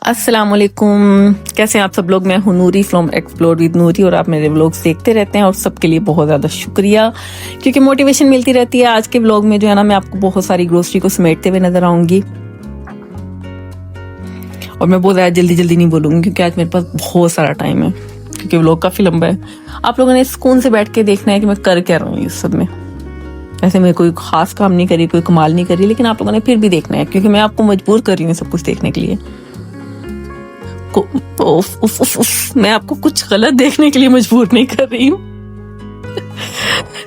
अस्सलाम वालेकुम, कैसे हैं आप सब लोग। मैं हूं नूरी फ्रॉम एक्सप्लोर विद नूरी और आप मेरे व्लॉग्स देखते रहते हैं और सबके लिए बहुत ज़्यादा शुक्रिया क्योंकि मोटिवेशन मिलती रहती है। आज के व्लॉग में जो है ना, मैं आपको बहुत सारी ग्रोसरी को समेटते हुए नजर आऊंगी और मैं बहुत ज़्यादा जल्दी जल्दी नहीं बोलूँगी क्योंकि आज मेरे पास बहुत सारा टाइम है, क्योंकि व्लॉग काफ़ी लंबा है। आप लोगों ने सुकून से बैठ के देखना है कि मैं कर क्या रहा हूँ इस सब में। ऐसे मैं कोई खास काम नहीं करी, कोई कमाल नहीं करी, लेकिन आप लोगों ने फिर भी देखना है क्योंकि मैं आपको मजबूर कर रही हूँ सब कुछ देखने के लिए। मैं आपको कुछ गलत देखने के लिए मजबूर नहीं कर रही हूँ,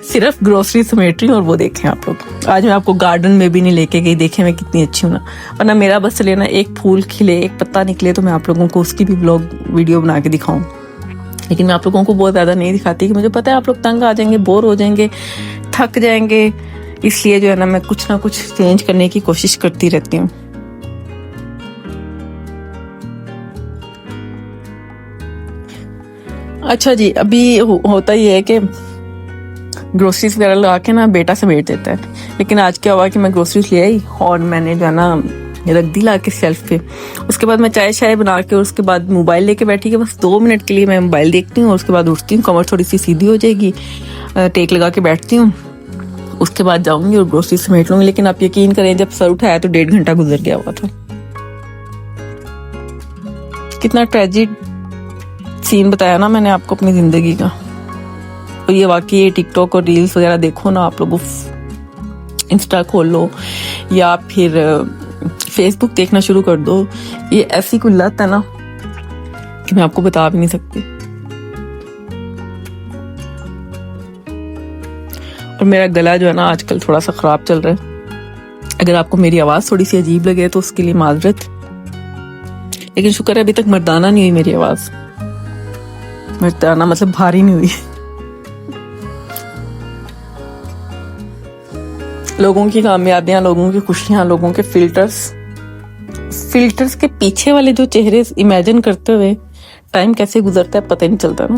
सिर्फ ग्रोसरी समेट रही हूँ। और वो देखें आप लोग, आज मैं आपको गार्डन में भी नहीं लेके गई, देखें मैं कितनी अच्छी हूँ ना। वरना मेरा बस चले ना, एक फूल खिले, एक पत्ता निकले तो मैं आप लोगों को उसकी भी व्लॉग वीडियो बना के दिखाऊं, लेकिन मैं आप लोगों को बहुत ज़्यादा नहीं दिखाती कि मुझे पता है आप लोग तंग आ जाएंगे, बोर हो जाएंगे, थक जाएंगे। इसलिए जो है ना, मैं कुछ ना कुछ चेंज करने की कोशिश करती रहती हूँ। अच्छा जी, अभी होता ही है कि ग्रोसरीज वगैरह लगा के ना बेटा समेट देता है, लेकिन आज क्या हुआ कि मैं ग्रोसरीज ले आई और मैंने जो है ना रख दी ला के शेल्फ पे। उसके बाद मैं चाय शाय बना के और उसके बाद मोबाइल लेके बैठी कि बस 2 मिनट के लिए मैं मोबाइल देखती हूँ और उसके बाद उठती हूँ, कमर थोड़ी सी सीधी हो जाएगी, टेक लगा के बैठती हूँ, उसके बाद जाऊंगी और ग्रोसरी समेट लूंगी। लेकिन आप यकीन करें, जब सर उठाया तो 1.5 घंटा गुजर गया हुआ था। कितना ट्रेजिक सीन बताया ना मैंने आपको अपनी जिंदगी का। और ये वाकई ये टिकटॉक और रील्स वगैरह देखो ना आप लोग, इंस्टा खोल लो या फिर फेसबुक देखना शुरू कर दो, ये ऐसी कोई लत है ना कि मैं आपको बता भी नहीं सकती। और मेरा गला जो है ना आजकल थोड़ा सा खराब चल रहा है। अगर आपको मेरी आवाज थोड़ी सी अजीब लगे तो उसके लिए माजरत, लेकिन शुक्र है अभी तक मर्दाना नहीं हुई मेरी आवाज। मर्दाना मतलब भारी नहीं हुई। लोगों की कामयाबियां, लोगों की खुशियां, लोगों के फिल्टर्स के पीछे वाले जो चेहरे इमेजिन करते हुए टाइम कैसे गुजरता है पता ही नहीं चलता ना।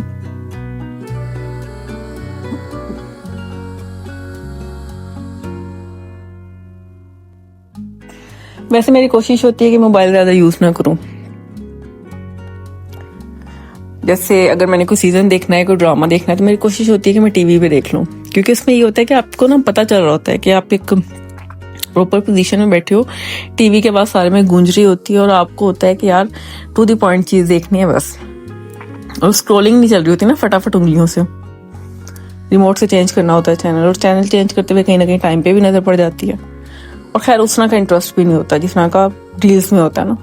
वैसे मेरी कोशिश होती है कि मोबाइल ज्यादा यूज ना करूं। जैसे अगर मैंने कोई सीजन देखना है, कोई ड्रामा देखना है, तो मेरी कोशिश होती है कि मैं टीवी पे देख लूं, क्योंकि उसमें ये होता है कि आपको ना पता चल रहा होता है कि आप एक प्रॉपर पोजीशन में बैठे हो, टीवी के पास सारे में गूंज रही होती है और आपको होता है कि यार टू द पॉइंट चीज देखनी है बस। और स्क्रॉलिंग नहीं चल रही होती ना फटाफट उंगलियों से, रिमोट से चेंज करना होता है चैनल, और चैनल चेंज करते हुए कहीं ना कहीं टाइम पे भी नजर पड़ जाती है। और खैर उस तरह का इंटरेस्ट भी नहीं होता जिस तरह का रील्स में होता है ना।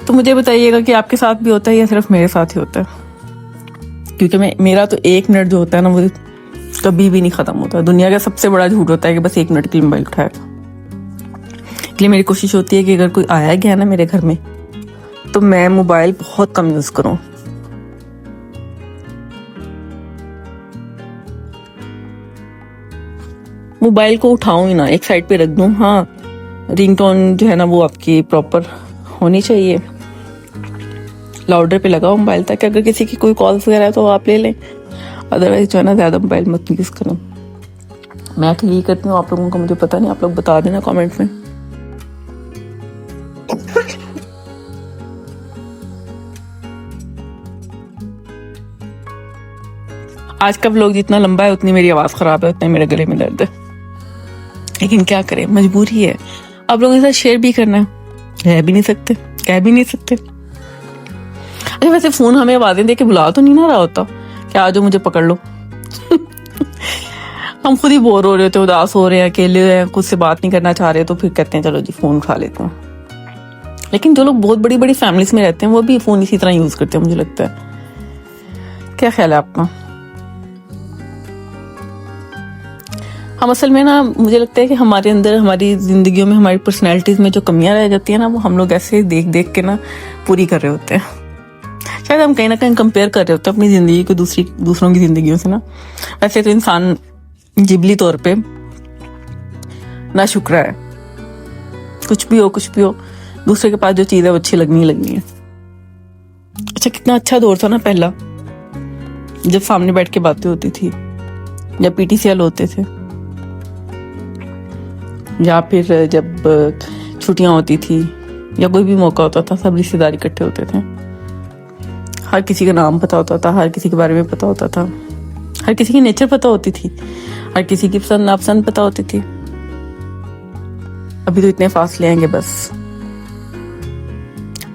तो मुझे बताइएगा कि आपके साथ भी होता है या सिर्फ मेरे साथ ही होता है, क्योंकि मेरा तो 1 मिनट जो होता है ना वो कभी भी नहीं खत्म होता। दुनिया का सबसे बड़ा झूठ होता है कि बस 1 मिनट के लिए मोबाइल उठाएगा। इसलिए मेरी कोशिश होती है कि अगर कोई आया गया ना मेरे घर में तो मैं मोबाइल बहुत कम यूज करूं। मोबाइल को उठाऊं ही ना, एक साइड पे रख दूं। हाँ, रिंगटोन जो है ना वो आपकी प्रॉपर होनी चाहिए, लाउडर पे लगाओ मोबाइल, ताकि अगर किसी की कोई कॉल्स वगैरह है तो आप ले लें। अदरवाइज जो है ना ज्यादा मोबाइल मत यूज करें। मैं तो यही करती हूँ, आप लोगों को मुझे पता नहीं, आप लोग बता देना कमेंट में। आज का व्लॉग जितना लंबा है उतनी मेरी आवाज खराब है, उतना मेरे गले में दर्द है, लेकिन क्या करें, मजबूरी है। आप लोगों के साथ शेयर भी करना है, रह भी नहीं सकते, कह भी नहीं सकते। अच्छा, वैसे फोन हमें आवाजें दे के बुला तो नहीं ना रहा होता कि आ जाओ मुझे पकड़ लो। हम खुद ही बोर हो रहे होते, उदास हो रहे हैं, अकेले हैं, खुद से बात नहीं करना चाह रहे, तो फिर कहते हैं चलो जी फोन उठा लेते हैं। लेकिन जो लोग बहुत बड़ी बड़ी फैमिलीज में रहते हैं वो भी फोन इसी तरह यूज करते हैं, मुझे लगता है। क्या ख्याल है आपका? हम असल में ना, मुझे लगता है कि हमारे अंदर, हमारी जिंदगियों में, हमारी पर्सनैलिटीज में जो कमियां रह जाती है ना, वो हम लोग ऐसे देख देख के ना पूरी कर रहे होते हैं। शायद हम कहीं ना कहीं कंपेयर कर रहे होते हैं अपनी जिंदगी को दूसरों की जिंदगियों से ना। वैसे तो इंसान जिबली तौर पे ना शुक्र है, कुछ भी हो, दूसरे के पास जो चीज है वो अच्छी लगनी ही लगनी है। अच्छा, कितना अच्छा दौर था ना पहला, जब सामने बैठ के बातें होती थी, जब पीटीसीएल होते थे, या फिर जब छुट्टियां होती थी या कोई भी मौका होता था, सब रिश्तेदार इकट्ठे होते थे। हर किसी का नाम पता होता था, हर किसी के बारे में पता होता था, हर किसी की नेचर पता होती थी, हर किसी की पसंद नापसंद पता होती थी। अभी तो इतने फासले आएंगे बस।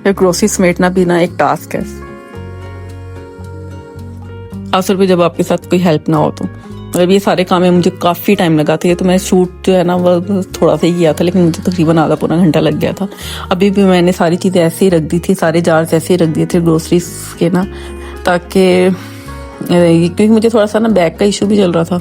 फिर ग्रोसरी समेटना भी ना एक टास्क है, खासतौर पे जब आपके साथ कोई हेल्प ना हो तो। मतलब ये सारे काम में मुझे काफ़ी टाइम लगा था। ये तो मैं शूट जो है ना वो थोड़ा सा ही किया था, लेकिन मुझे तकरीबन आधा पौना घंटा लग गया था। अभी भी मैंने सारी चीज़ें ऐसे ही रख दी थी, सारे जार्स ऐसे ही रख दिए थे ग्रोसरीज के ना, ताकि क्योंकि मुझे थोड़ा सा ना बैग का इशू भी चल रहा था।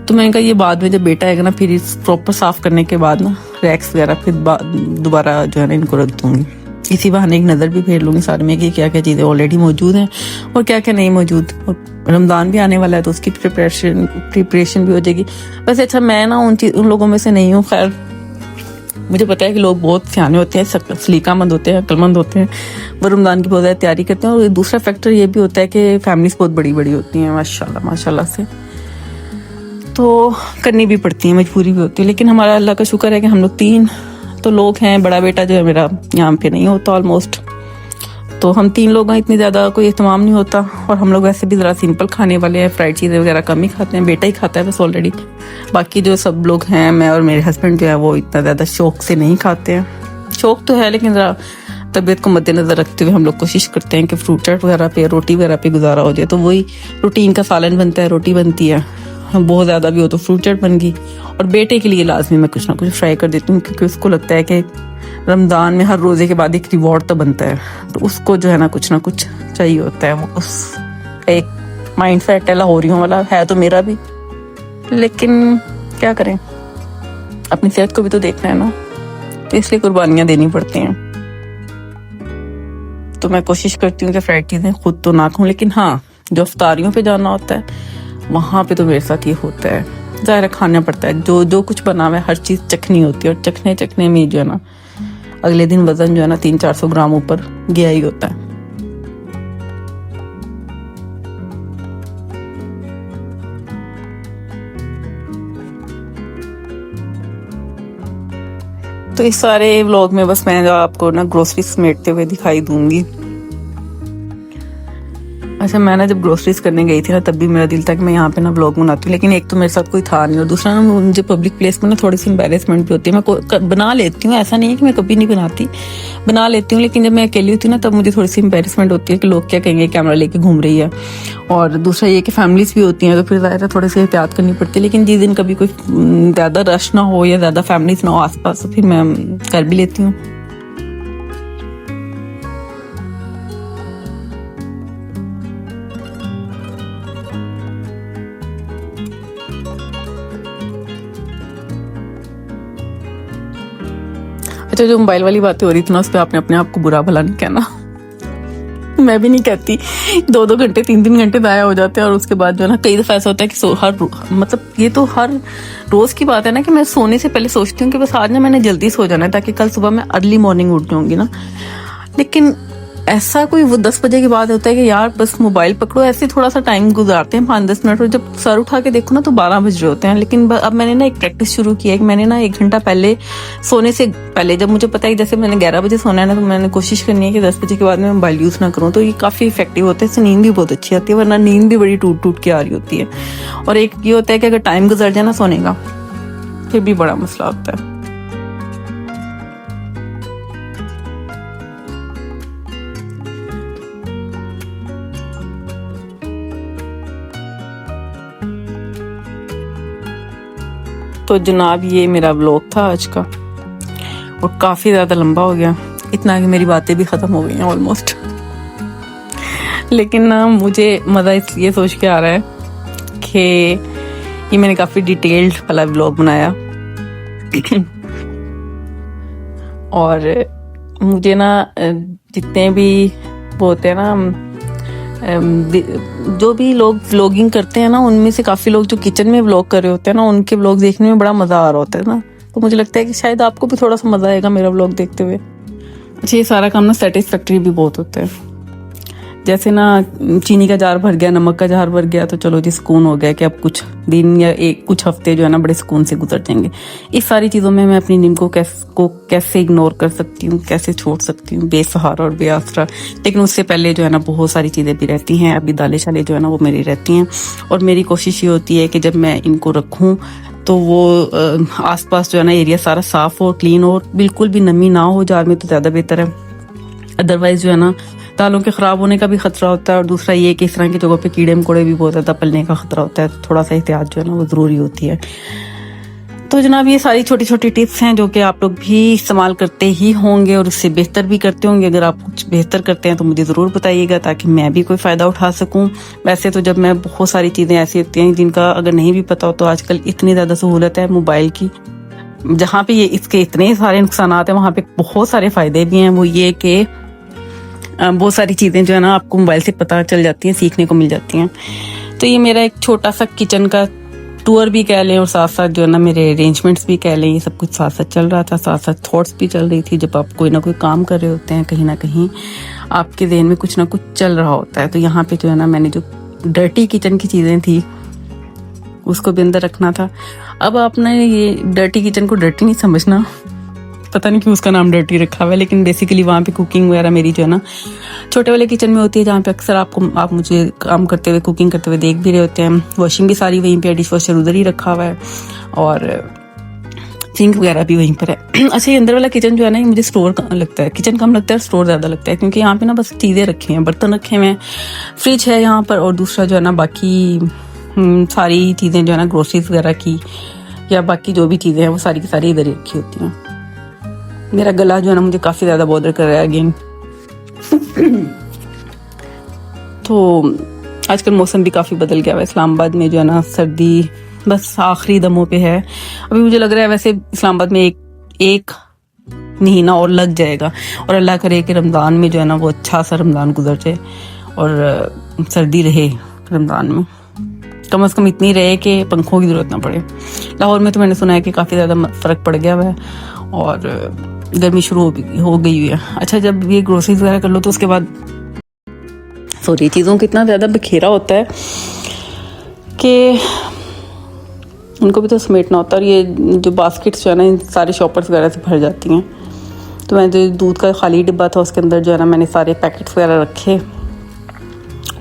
तो मैंने कहा ये बाद में जब बेटा आएगा ना, फिर इस प्रॉपर साफ करने के बाद ना रैक्स वगैरह फिर दोबारा जो है ना इनको रख दूंगी। इसी बहाने एक नज़र भी फेर लूँगी सारे में कि क्या क्या चीज़ें ऑलरेडी मौजूद हैं और क्या क्या नहीं मौजूद। और रमज़ान भी आने वाला है तो उसकी प्रिपरेशन भी हो जाएगी। वैसे अच्छा मैं ना उन लोगों में से नहीं हूँ। खैर मुझे पता है कि लोग बहुत सियाने होते हैं, सलीकामंद होते हैं, अक्लमंद होते हैं, वो रमज़ान की बहुत ज़्यादा तैयारी करते हैं। और दूसरा फैक्टर ये भी होता है कि फैमिलीज बहुत बड़ी बड़ी होती हैं माशाल्लाह माशाल्लाह से, तो करनी भी पड़ती है, मजबूरी भी होती है। लेकिन हमारा अल्लाह का शुक्र है कि हम लोग 3 तो लोग हैं। बड़ा बेटा जो है मेरा यहाँ पे नहीं होता ऑलमोस्ट, तो हम 3 लोग हैं, इतनी ज़्यादा कोई एहतमाम नहीं होता। और हम लोग वैसे भी ज़रा सिंपल खाने वाले हैं, फ्राइड चीज़ें वगैरह कम ही खाते हैं। बेटा ही खाता है बस ऑलरेडी, बाकी जो सब लोग हैं, मैं और मेरे हस्बैंड जो है वो इतना ज़्यादा शौक से नहीं खाते हैं। शौक तो है लेकिन ज़रा तबीयत को मद्देनज़र रखते हुए हम लोग कोशिश करते हैं कि फ्रूट चाट वगैरह पे, रोटी वगैरह पे गुजारा हो जाए। तो वही रूटीन का सालन बनता है, रोटी बनती है, बहुत ज़्यादा भी हो तो फ्रूट चाट बन गई। और बेटे के लिए लाजमी मैं कुछ ना कुछ फ्राई कर देती हूँ, क्योंकि उसको लगता है कि रमज़ान में हर रोज़े के बाद एक रिवॉर्ड तो बनता है, तो उसको जो है ना कुछ चाहिए होता है। वो उस एक माइंड सेट है लाहौरियों वाला, है तो मेरा भी, लेकिन क्या करें, अपनी सेहत को भी तो देखना है ना, तो इसलिए कुर्बानियाँ देनी पड़ती हैं। तो मैं कोशिश करती हूँ कि फ्राइड चीज़ें खुद तो ना खाऊं, लेकिन हाँ जो इफ्तारियों पे जाना होता है वहाँ पे तो मेरे साथ ये होता है। ज़ाहिर खाना पड़ता है, जो कुछ बना हुआ है हर चीज़ चखनी होती है। और चखने में जो है ना अगले दिन वजन जो है ना 300-400 ग्राम ऊपर गया ही होता है। तो इस सारे व्लॉग में बस मैं आपको ना ग्रोसरी समेटते हुए दिखाई दूंगी। अच्छा मैं ना जब ग्रोसरीज करने गई थी ना, तब भी मेरा दिल था कि मैं यहाँ पे ना व्लॉग बनाती हूँ, लेकिन एक तो मेरे साथ कोई था नहीं, और दूसरा ना मुझे पब्लिक प्लेस में ना थोड़ी सी एम्बैरेसमेंट भी होती है। मैं बना लेती हूँ, ऐसा नहीं है कि मैं कभी नहीं बनाती, बना लेती हूँ, लेकिन जब मैं अकेली होती हूँ ना तब मुझे थोड़ी सी एम्बैरेसमेंट होती है कि लोग क्या कहेंगे, कैमरा लेके घूम रही है। और दूसरा ये कि फैमिलीज भी होती हैं, तो फिर ज़्यादा थोड़ी सी एहतियात करनी पड़ती है। लेकिन जिस दिन कभी कोई ज़्यादा रश ना हो या ज़्यादा फैमिलीज ना हो आस पास, तो फिर मैं कर भी लेती हूँ। अच्छा जो मोबाइल वाली बातें हो रही थी ना, उस पर आपने अपने आप को बुरा भला नहीं कहना। मैं भी नहीं कहती, 2-2 घंटे 3-3 घंटे ज़ाया हो जाते हैं। और उसके बाद जो है ना कई दफ़ा ऐसा होता है कि मतलब ये तो हर रोज़ की बात है ना, कि मैं सोने से पहले सोचती हूँ कि बस आज ना मैंने जल्दी सो जाना है, ताकि कल सुबह मैं अर्ली मॉर्निंग उठ जाऊँगी ना। लेकिन ऐसा कोई वो 10 बजे के बाद होता है कि यार बस मोबाइल पकड़ो, ऐसे थोड़ा सा टाइम गुजारते हैं 5-10 मिनट, और जब सर उठा के देखो ना तो 12 बज रहे होते हैं। लेकिन अब मैंने ना एक प्रैक्टिस शुरू की है कि मैंने ना 1 घंटा पहले, सोने से पहले, जब मुझे पता है जैसे मैंने 11 बजे सोना है ना, तो मैंने कोशिश करनी है कि 10 बजे के बाद मैं मोबाइल यूज़ ना करूँ। तो ये काफ़ी इफेक्टिव होता है, इससे नींद भी बहुत अच्छी आती है, वरना नींद भी बड़ी टूट के आ रही होती है। और एक ये होता है कि अगर टाइम गुजर जाए ना सोने का, फिर भी बड़ा मसला होता है। तो जनाब ये मेरा व्लॉग था आज का, और काफ़ी ज़्यादा लंबा हो गया, इतना कि मेरी बातें भी ख़त्म हो गई हैं ऑलमोस्ट। लेकिन ना मुझे मज़ा इसलिए सोच के आ रहा है कि ये मैंने काफ़ी डिटेल्ड वाला व्लॉग बनाया। और मुझे ना जितने भी वो होते हैं ना, जो भी लोग व्लॉगिंग करते हैं ना, उनमें से काफ़ी लोग जो किचन में व्लॉग कर रहे होते हैं ना, उनके व्लॉग देखने में बड़ा मज़ा आ रहा होता है ना। तो मुझे लगता है कि शायद आपको भी थोड़ा सा मज़ा आएगा मेरा व्लॉग देखते हुए। अच्छा ये सारा काम ना सेटिस्फैक्टरी भी बहुत होता है। जैसे ना चीनी का जार भर गया, नमक का जार भर गया, तो चलो जी सुकून हो गया कि अब कुछ दिन या कुछ हफ्ते जो है ना बड़े सुकून से गुजर जाएंगे। इस सारी चीज़ों में मैं अपनी नींद को कैसे इग्नोर कर सकती हूँ, कैसे छोड़ सकती हूँ बेसहारा और बेआसरा। लेकिन उससे पहले जो है ना बहुत सारी चीज़ें भी रहती हैं, अभी दालें शालें जो है ना वो मेरी रहती हैं। और मेरी कोशिश ये होती है कि जब मैं इनको रखूँ तो वो आसपास जो है ना एरिया सारा साफ़ हो, क्लीन हो, बिल्कुल भी नमी ना हो जार में तो ज़्यादा बेहतर है। अदरवाइज जो है ना दालों के ख़राब होने का भी खतरा होता है, और दूसरा ये कि इस तरह की जगहों पे कीड़े मकोड़े भी बहुत ज़्यादा पलने का खतरा होता है, तो थोड़ा सा एहतियात जो है ना वो ज़रूरी होती है। तो जनाब ये सारी छोटी छोटी टिप्स हैं जो कि आप लोग भी इस्तेमाल करते ही होंगे और उससे बेहतर भी करते होंगे। अगर आप कुछ बेहतर करते हैं तो मुझे ज़रूर बताइएगा ताकि मैं भी कोई फ़ायदा उठा सकूं। वैसे तो जब मैं बहुत सारी चीज़ें ऐसी होती हैं जिनका अगर नहीं भी पता हो, तो आजकल इतनी ज़्यादा सहूलत है मोबाइल की, जहाँ पे ये इसके इतने सारे नुकसान हैं वहाँ पे बहुत सारे फ़ायदे भी हैं। वो ये कि बहुत सारी चीज़ें जो है ना आपको मोबाइल से पता चल जाती हैं, सीखने को मिल जाती हैं। तो ये मेरा एक छोटा सा किचन का टूर भी कह लें और साथ साथ जो है ना मेरे अरेंजमेंट्स भी कह लें, ये सब कुछ साथ साथ चल रहा था, साथ साथ थॉट्स भी चल रही थी। जब आप कोई ना कोई काम कर रहे होते हैं, कहीं ना कहीं आपके ज़हन में कुछ ना कुछ चल रहा होता है। तो यहाँ पे जो है ना मैंने जो डर्टी किचन की चीज़ें थी उसको भी अंदर रखना था। अब आपने ये डर्टी किचन को डर्टी नहीं समझना, पता नहीं क्यों उसका नाम डर्टी रखा हुआ है, लेकिन बेसिकली वहाँ पे कुकिंग वगैरह मेरी जो है ना छोटे वाले किचन में होती है, जहाँ पे अक्सर आप मुझे काम करते हुए, कुकिंग करते हुए देख भी रहे होते हैं। वॉशिंग भी सारी वहीं पे, डिश वॉशर उधर ही रखा हुआ है और सिंक वगैरह भी वहीं पर है। अच्छा, ये अंदर वाला किचन जो है ना ये मुझे स्टोर लगता है, किचन कम लगता है, स्टोर ज़्यादा लगता है, क्योंकि यहाँ पे ना बस चीज़ें रखी हैं, बर्तन रखे हुए हैं, फ्रिज है यहाँ पर, और दूसरा जो है ना बाकी सारी चीज़ें जो है ना ग्रोसरीज वगैरह की या बाकी जो भी चीज़ें हैं वो सारी की सारी इधर ही रखी होती हैं। मेरा गला जो है ना मुझे काफ़ी ज़्यादा बॉदर कर रहा है अगेन। तो आजकल मौसम भी काफ़ी बदल गया है इस्लामाबाद में, जो है ना सर्दी बस आखिरी दमों पे है। अभी मुझे लग रहा है वैसे इस्लामाबाद में एक महीना और लग जाएगा, और अल्लाह करे कि रमज़ान में जो है ना वो अच्छा सा रमज़ान गुजर जाए और सर्दी रहे रमज़ान में, कम से कम इतनी रहे कि पंखों की ज़रूरत ना पड़े। लाहौर में तो मैंने सुना है कि काफ़ी ज़्यादा फ़र्क पड़ गया हुआ है और गर्मी शुरू हो गई हुई है। अच्छा, जब ये ग्रोसरीज वगैरह कर लो तो उसके बाद चीज़ों को इतना ज़्यादा बिखेरा होता है कि उनको भी तो समेटना होता है, और ये जो बास्केट्स जो है ना इन सारे शॉपर्स वगैरह से भर जाती हैं। तो मैं जो दूध का खाली डिब्बा था उसके अंदर जो है ना मैंने सारे पैकेट्स वगैरह रखे,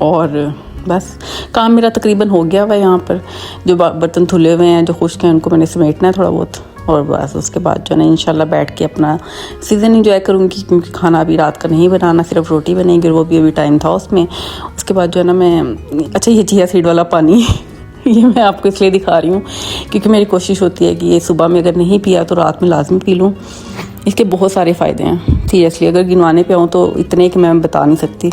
और बस काम मेरा तकरीबन हो गया हुआ है। यहाँ पर जो बर्तन धुले हुए हैं, जो खुश्क हैं, उनको मैंने समेटना है थोड़ा बहुत, और बस उसके बाद जो है ना इंशाल्लाह बैठ के अपना सीज़न एंजॉय करूँगी, क्योंकि खाना अभी रात का नहीं बनाना, सिर्फ रोटी बनेगी, और वो भी अभी टाइम था उसमें। उसके बाद जो है ना मैं, अच्छा ये चिया सीड वाला पानी ये मैं आपको इसलिए दिखा रही हूँ क्योंकि मेरी कोशिश होती है कि ये सुबह में अगर नहीं पिया तो रात में लाजमी पी लूँ। इसके बहुत सारे फ़ायदे हैं, सीरियसली अगर गिनवाने पे आऊँ तो इतने कि मैं बता नहीं सकती।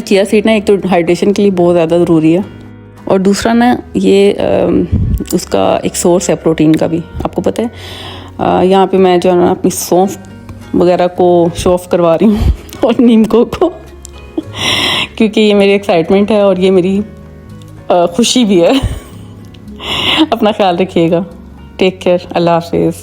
चिया सीड ना एक तो हाइड्रेशन के लिए बहुत ज़्यादा ज़रूरी है, और दूसरा ना ये उसका एक सोर्स है प्रोटीन का भी, आपको पता है। यहाँ पे मैं जो है ना अपनी सौंफ वगैरह को शो ऑफ करवा रही हूँ और नीमको को क्योंकि ये मेरी एक्साइटमेंट है और ये मेरी खुशी भी है। अपना ख्याल रखिएगा, टेक केयर, अल्लाह हाफिज़।